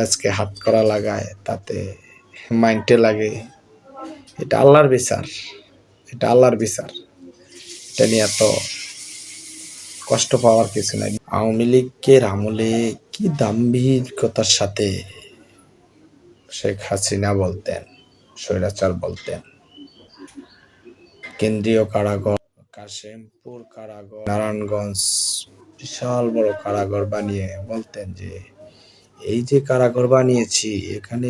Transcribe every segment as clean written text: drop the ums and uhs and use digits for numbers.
আজকে হাত করা লাগায় তাতে মাইন্ডে লাগে, এটা আল্লাহর বিচার, এটা আল্লাহর বিচার। এটা নিয়ে এত কষ্ট পাওয়ার কিছু নাই। আওয়ামী লীগের আমলে কি দাম্ভিকতার সাথে শেখ হাসিনা বলতেন, স্বৈরাচার বলতেন। কেন্দ্রীয় কারাগার, কাশিমপুর কারাগার, নারায়ণগঞ্জ বিশাল বড় কারাগার বানিয়ে বলতেন যে এই যে কারাগার বানিয়েছি এখানে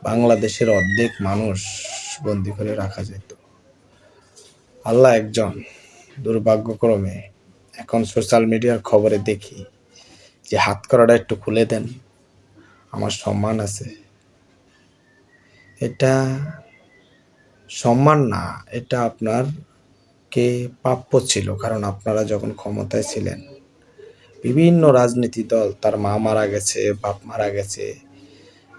বাংলাদেশের অর্ধেক মানুষ বন্দি করে রাখা যেত। আল্লাহ একজন, দুর্ভাগ্যক্রমে এখন সোশ্যাল মিডিয়ার খবরে দেখি যে হাত করাটা একটু খুলে দেন, আমার সম্মান আছে। এটা সম্মান না, এটা আপনার কে প্রাপ্য ছিল। কারণ আপনারা যখন ক্ষমতায় ছিলেন, বিভিন্ন রাজনীতি দল তার মা মারা গেছে, বাপ মারা গেছে,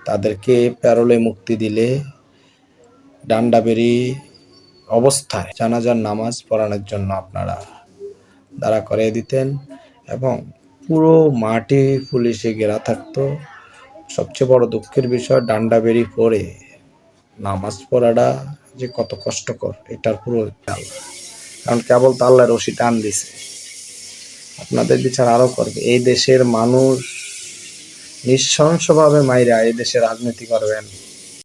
তাদেরকে প্যারোলে মুক্তি দিলে ডান্ডাবেরি অবস্থায় জানাজার নামাজ পড়ানোর জন্য আপনারা দাঁড়া করিয়ে দিতেন এবং পুরো মাটি পুলিশে ঘেরা থাকতো। সবচেয়ে বড় দুঃখের বিষয়, ডান্ডাবেরি পরে নামাজ পড়াটা যে কত কষ্টকর এটার পুরো খেয়াল, কারণ কেবল তো আল্লাহ রশি টান দিছে, আপনাদের বিচার আরো করবে। এই দেশের মানুষ নৃশংসভাবে মাইরা এই দেশে রাজনীতি করবেন,